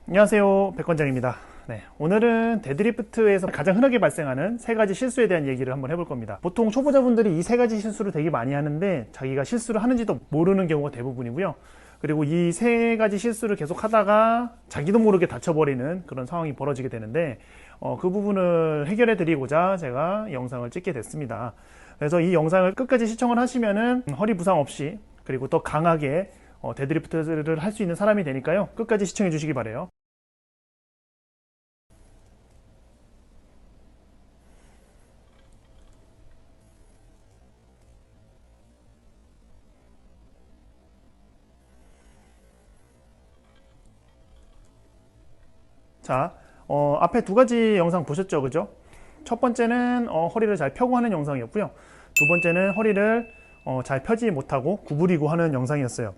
안녕하세요, 백원장입니다. 네, 오늘은 데드리프트에서 가장 흔하게 발생하는 세 가지 실수에 대한 얘기를 한번 해볼 겁니다. 보통 초보자분들이 이 세 가지 실수를 되게 많이 하는데 자기가 실수를 하는지도 모르는 경우가 대부분이고요. 그리고 이 세 가지 실수를 계속 하다가 자기도 모르게 다쳐버리는 그런 상황이 벌어지게 되는데 그 부분을 해결해 드리고자 제가 영상을 찍게 됐습니다. 그래서 이 영상을 끝까지 시청을 하시면은 허리 부상 없이 그리고 더 강하게 데드리프트를 할 수 있는 사람이 되니까요. 끝까지 시청해 주시기 바래요. 자, 앞에 두 가지 영상 보셨죠? 그죠? 첫 번째는 허리를 잘 펴고 하는 영상이었고요. 두 번째는 허리를 잘 펴지 못하고 구부리고 하는 영상이었어요.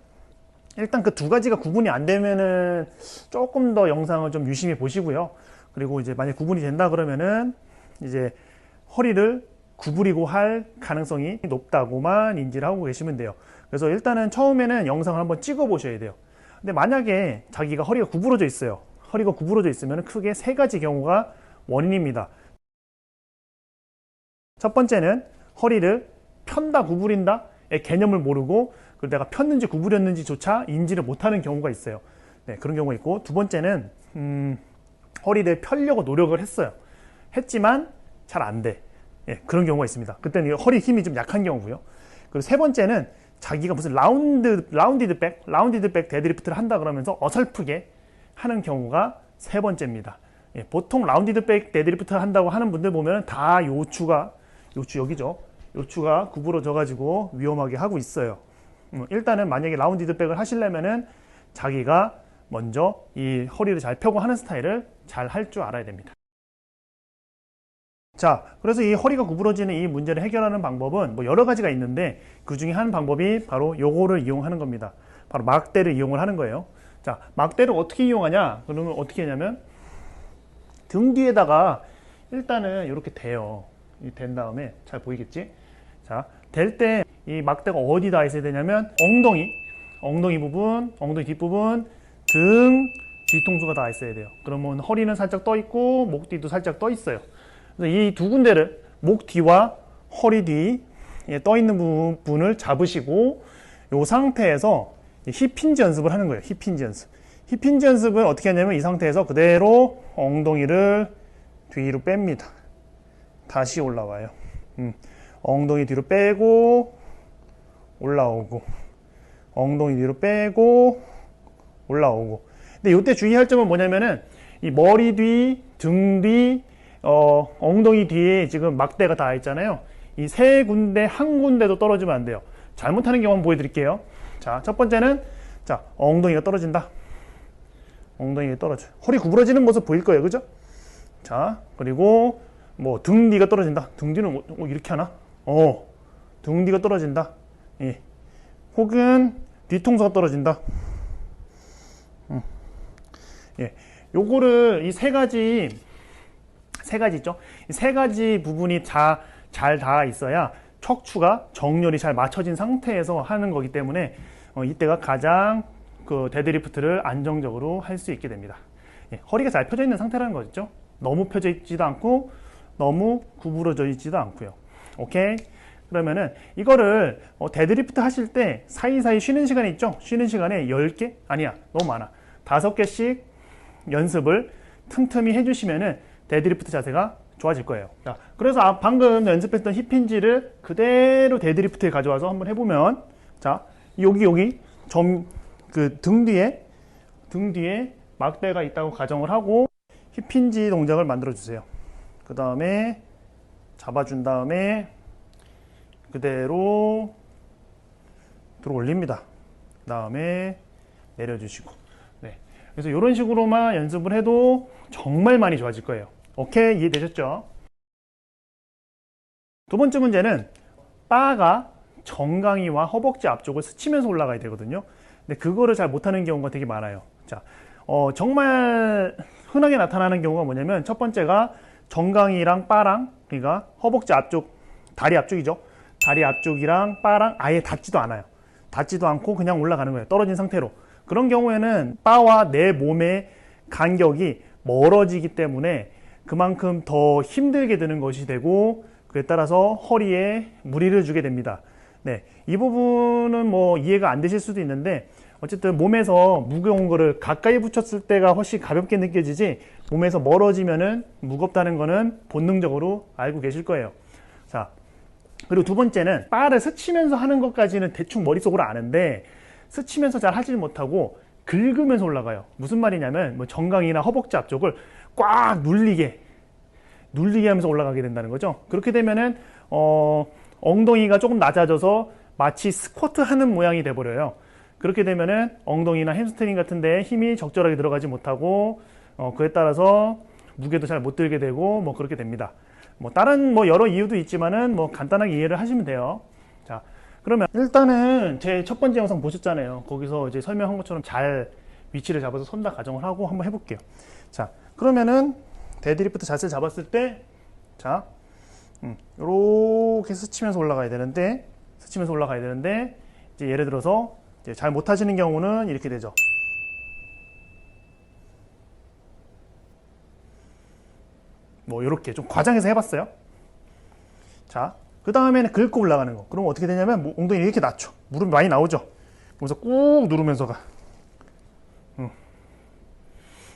일단 그 두 가지가 구분이 안 되면은 조금 더 영상을 좀 유심히 보시고요. 그리고 이제 만약 구분이 된다 그러면은 이제 허리를 구부리고 할 가능성이 높다고만 인지를 하고 계시면 돼요. 그래서 일단은 처음에는 영상을 한번 찍어 보셔야 돼요. 근데 만약에 자기가 허리가 구부러져 있어요. 허리가 구부러져 있으면 크게 세 가지 경우가 원인입니다. 첫 번째는 허리를 편다 구부린다의 개념을 모르고 내가 폈는지 구부렸는지조차 인지를 못하는 경우가 있어요. 네, 그런 경우가 있고, 두 번째는 허리를 펴려고 노력을 했어요. 했지만 잘 안 돼. 예, 그런 경우가 있습니다. 그때는 허리 힘이 좀 약한 경우고요. 그리고 세 번째는 자기가 무슨 라운디드 백 데드리프트를 한다 그러면서 어설프게 하는 경우가 세 번째입니다. 예, 보통 라운디드 백 데드리프트를 한다고 하는 분들 보면 다 요추 여기죠. 요추가 구부러져 가지고 위험하게 하고 있어요. 일단은 만약에 라운디드 백을 하시려면은 자기가 먼저 이 허리를 잘 펴고 하는 스타일을 잘 할 줄 알아야 됩니다. 자, 그래서 이 허리가 구부러지는 이 문제를 해결하는 방법은 뭐 여러 가지가 있는데 그 중에 한 방법이 바로 요거를 이용하는 겁니다. 바로 막대를 이용을 하는 거예요. 자, 막대를 어떻게 이용하냐? 그러면 어떻게 하냐면 등 뒤에다가 일단은 이렇게 대요. 된 다음에 잘 보이겠지? 자, 될 때 이 막대가 어디다 있어야 되냐면 엉덩이 부분, 엉덩이 뒷부분, 등 뒤통수가 다 있어야 돼요. 그러면 허리는 살짝 떠 있고 목 뒤도 살짝 떠 있어요. 그래서 이 두 군데를 목 뒤와 허리 뒤에 떠 있는 부분을 잡으시고 이 상태에서 힙힌지 연습을 하는 거예요. 힙힌지 연습. 힙힌지 연습은 어떻게 하냐면 이 상태에서 그대로 엉덩이를 뒤로 뺍니다. 다시 올라와요. 엉덩이 뒤로 빼고 올라오고, 엉덩이 뒤로 빼고 올라오고. 근데 이때 주의할 점은 뭐냐면은 이 머리 뒤, 등 뒤, 엉덩이 뒤에 지금 막대가 다 있잖아요. 이 세 군데 한 군데도 떨어지면 안 돼요. 잘못하는 경우 한번 보여드릴게요. 자, 첫 번째는 자, 엉덩이가 떨어진다. 엉덩이가 떨어져. 허리 구부러지는 모습 보일 거예요, 그죠? 자, 그리고 뭐 등 뒤가 떨어진다. 등 뒤는 이렇게 하나? 등 뒤가 떨어진다. 예. 혹은 뒤통수가 떨어진다. 예. 요거를 이 세 가지 있죠? 이 세 가지 부분이 잘 닿아 있어야 척추가 정렬이 잘 맞춰진 상태에서 하는 거기 때문에 이때가 가장 그 데드리프트를 안정적으로 할 수 있게 됩니다. 예. 허리가 잘 펴져 있는 상태라는 거죠. 너무 펴져 있지도 않고 너무 구부러져 있지도 않고요. 오케이? 그러면은 이거를 데드리프트 하실 때 사이사이 쉬는 시간이 있죠? 쉬는 시간에 10개? 아니야, 너무 많아. 5개씩 연습을 틈틈이 해주시면은 데드리프트 자세가 좋아질 거예요. 자, 그래서 방금 연습했던 힙힌지를 그대로 데드리프트에 가져와서 한번 해보면, 자, 여기 그 등 뒤에 막대가 있다고 가정을 하고 힙힌지 동작을 만들어 주세요. 그 다음에 잡아준 다음에 그대로 들어 올립니다. 그 다음에 내려주시고. 네. 그래서 이런 식으로만 연습을 해도 정말 많이 좋아질 거예요. 오케이, 이해되셨죠? 두 번째 문제는 바가 정강이와 허벅지 앞쪽을 스치면서 올라가야 되거든요. 근데 그거를 잘 못하는 경우가 되게 많아요. 자, 정말 흔하게 나타나는 경우가 뭐냐면 첫 번째가 정강이랑 바랑, 그러니까 허벅지 앞쪽, 다리 앞쪽이죠. 다리 앞쪽이랑 바랑 아예 닿지도 않아요. 닿지도 않고 그냥 올라가는 거예요. 떨어진 상태로. 그런 경우에는 바와 내 몸의 간격이 멀어지기 때문에 그만큼 더 힘들게 드는 것이 되고, 그에 따라서 허리에 무리를 주게 됩니다. 네, 이 부분은 뭐 이해가 안 되실 수도 있는데, 어쨌든 몸에서 무거운 거를 가까이 붙였을 때가 훨씬 가볍게 느껴지지, 몸에서 멀어지면은 무겁다는 거는 본능적으로 알고 계실 거예요. 자, 그리고 두 번째는 바를 스치면서 하는 것까지는 대충 머릿속으로 아는데, 스치면서 잘 하질 못하고 긁으면서 올라가요. 무슨 말이냐면 뭐 정강이나 허벅지 앞쪽을 꽉 눌리게 하면서 올라가게 된다는 거죠. 그렇게 되면은 엉덩이가 조금 낮아져서 마치 스쿼트 하는 모양이 돼 버려요. 그렇게 되면은 엉덩이나 햄스트링 같은 데 힘이 적절하게 들어가지 못하고, 그에 따라서 무게도 잘 못 들게 되고 뭐 그렇게 됩니다. 뭐 다른 뭐 여러 이유도 있지만은 뭐 간단하게 이해를 하시면 돼요. 자, 그러면 일단은 제 첫 번째 영상 보셨잖아요. 거기서 이제 설명한 것처럼 잘 위치를 잡아서 선다 가정을 하고 한번 해볼게요. 자, 그러면은 데드리프트 자세를 잡았을 때, 자, 이렇게 스치면서 올라가야 되는데, 이제 예를 들어서 이제 잘 못하시는 경우는 이렇게 되죠. 뭐 이렇게 좀 과장해서 해봤어요. 자, 그 다음에는 긁고 올라가는 거. 그럼 어떻게 되냐면 엉덩이 이렇게 낮춰. 무릎이 많이 나오죠. 그래서 꾹 누르면서 가.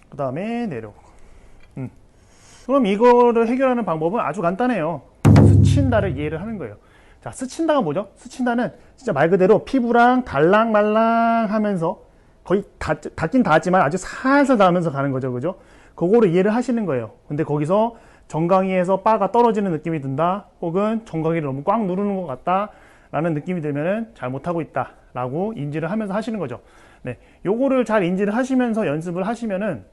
그 다음에 내려오고. 그럼 이거를 해결하는 방법은 아주 간단해요. 스친다를 이해를 하는 거예요. 자, 스친다가 뭐죠? 스친다는 진짜 말 그대로 피부랑 달랑말랑 하면서 거의 닿긴 닿지만 아주 살살 닿으면서 가는 거죠. 그죠? 그거를 이해를 하시는 거예요. 근데 거기서 정강이에서 바가 떨어지는 느낌이 든다, 혹은 정강이를 너무 꽉 누르는 것 같다 라는 느낌이 들면은 잘못하고 있다 라고 인지를 하면서 하시는 거죠. 네, 요거를 잘 인지를 하시면서 연습을 하시면은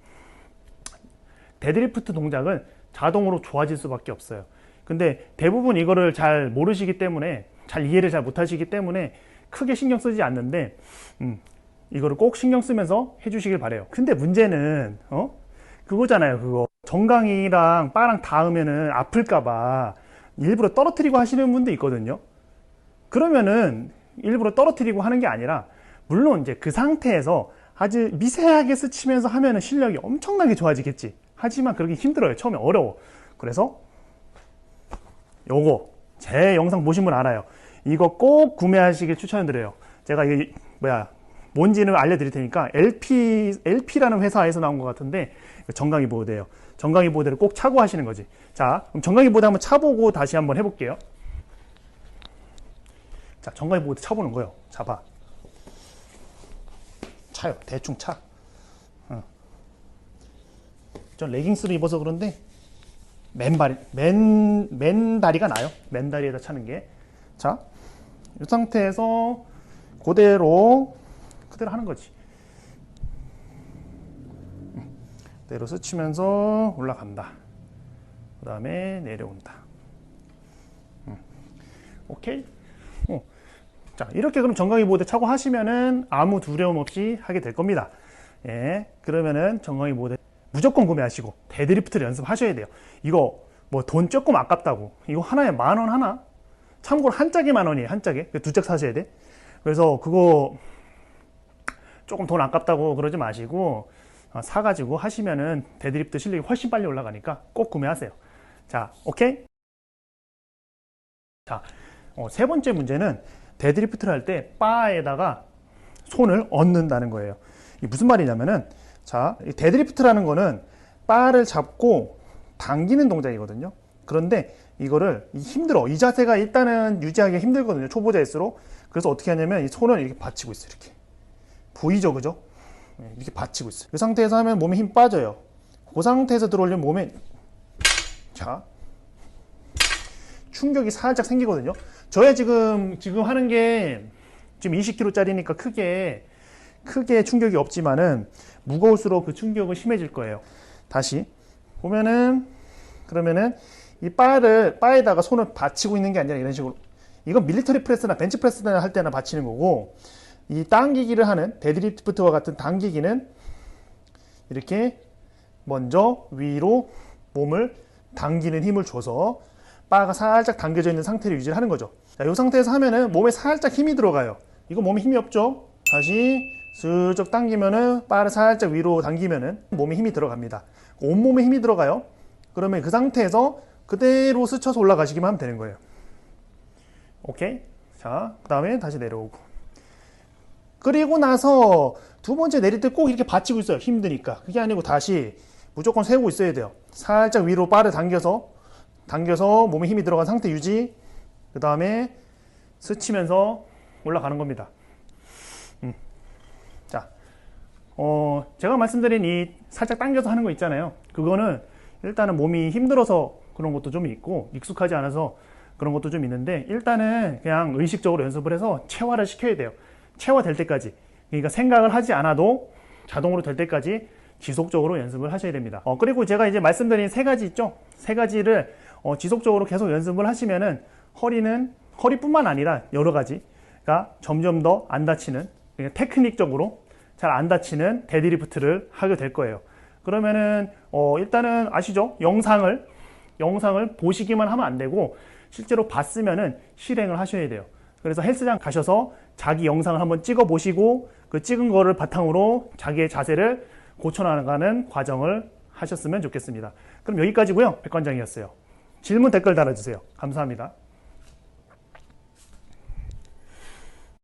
데드리프트 동작은 자동으로 좋아질 수밖에 없어요. 근데 대부분 이거를 잘 모르시기 때문에, 잘 이해를 잘 못하시기 때문에 크게 신경 쓰지 않는데, 이거를 꼭 신경 쓰면서 해주시길 바래요. 근데 문제는 그거잖아요. 그거 정강이랑 바랑 닿으면은 아플까봐 일부러 떨어뜨리고 하시는 분도 있거든요. 그러면은 일부러 떨어뜨리고 하는 게 아니라, 물론 이제 그 상태에서 아주 미세하게 스치면서 하면은 실력이 엄청나게 좋아지겠지. 하지만 그러기 힘들어요. 처음에 어려워. 그래서 요거 제 영상 보신 분 알아요. 이거 꼭 구매하시길 추천드려요. 제가 이게 뭔지는 알려드릴 테니까, LP라는 회사에서 나온 것 같은데 정강이 보호대예요. 정강이 보호대를 꼭 차고 하시는 거지. 자, 그럼 정강이 보호대 한번 차보고 다시 한번 해볼게요. 자, 정강이 보호대 차보는 거예요. 잡아. 차요. 대충 차. 전 레깅스를 입어서 그런데 맨다리가 나요. 맨다리에다 차는 게. 자, 이 상태에서 그대로 하는 거지. 그대로 스치면서 올라간다. 그 다음에 내려온다. 오케이? 자, 이렇게 그럼 정강이 보호대 차고 하시면은 아무 두려움 없이 하게 될 겁니다. 예, 그러면은 정강이 보호대 무조건 구매하시고 데드리프트를 연습하셔야 돼요. 이거 뭐 돈 조금 아깝다고, 이거 하나에 10,000원 하나? 참고로 한 짝이 10,000원이에요. 한 짝에. 두 짝 사셔야 돼. 그래서 그거 조금 돈 아깝다고 그러지 마시고 사가지고 하시면은 데드리프트 실력이 훨씬 빨리 올라가니까 꼭 구매하세요. 자, 오케이? 자, 세 번째 문제는 데드리프트를 할 때 바에다가 손을 얹는다는 거예요. 이게 무슨 말이냐면은, 자, 이 데드리프트라는 거는 바를 잡고 당기는 동작이거든요. 그런데 이거를 힘들어. 이 자세가 일단은 유지하기가 힘들거든요. 초보자일수록. 그래서 어떻게 하냐면 이 손을 이렇게 받치고 있어요. 이렇게. 보이죠? 그죠? 이렇게 받치고 있어요. 이 상태에서 하면 몸에 힘 빠져요. 그 상태에서 들어올리면 몸에, 자, 충격이 살짝 생기거든요. 저의 지금 하는 게 지금 20kg짜리니까 크게 충격이 없지만은 무거울수록 그 충격은 심해질 거예요. 다시 보면은, 그러면은 이 바에다가 손을 받치고 있는 게 아니라 이런 식으로, 이건 밀리터리 프레스나 벤치 프레스나 할 때나 받치는 거고, 이 당기기를 하는 데드리프트와 같은 당기기는 이렇게 먼저 위로 몸을 당기는 힘을 줘서 바가 살짝 당겨져 있는 상태를 유지를 하는 거죠. 자, 이 상태에서 하면은 몸에 살짝 힘이 들어가요. 이거 몸에 힘이 없죠? 다시 슬쩍 당기면은 바를 살짝 위로 당기면은 몸에 힘이 들어갑니다. 온몸에 힘이 들어가요. 그러면 그 상태에서 그대로 스쳐서 올라가시기만 하면 되는 거예요. 오케이? 자, 그 다음에 다시 내려오고. 그리고 나서 두 번째 내릴 때 꼭 이렇게 받치고 있어요. 힘드니까. 그게 아니고 다시 무조건 세우고 있어야 돼요. 살짝 위로 바를 당겨서 몸에 힘이 들어간 상태 유지. 그 다음에 스치면서 올라가는 겁니다. 자, 제가 말씀드린 이 살짝 당겨서 하는 거 있잖아요. 그거는 일단은 몸이 힘들어서 그런 것도 좀 있고 익숙하지 않아서 그런 것도 좀 있는데 일단은 그냥 의식적으로 연습을 해서 체화를 시켜야 돼요. 체화될 때까지. 그러니까 생각을 하지 않아도 자동으로 될 때까지 지속적으로 연습을 하셔야 됩니다. 그리고 제가 이제 말씀드린 세 가지 있죠. 세 가지를 지속적으로 계속 연습을 하시면은 허리뿐만 아니라 여러 가지가 점점 더 안 다치는, 테크닉적으로 잘 안 다치는 데드리프트를 하게 될 거예요. 그러면은 일단은 아시죠? 영상을 보시기만 하면 안 되고 실제로 봤으면은 실행을 하셔야 돼요. 그래서 헬스장 가셔서 자기 영상을 한번 찍어 보시고 그 찍은 거를 바탕으로 자기의 자세를 고쳐나가는 과정을 하셨으면 좋겠습니다. 그럼 여기까지고요. 백관장이었어요. 질문 댓글 달아주세요. 감사합니다.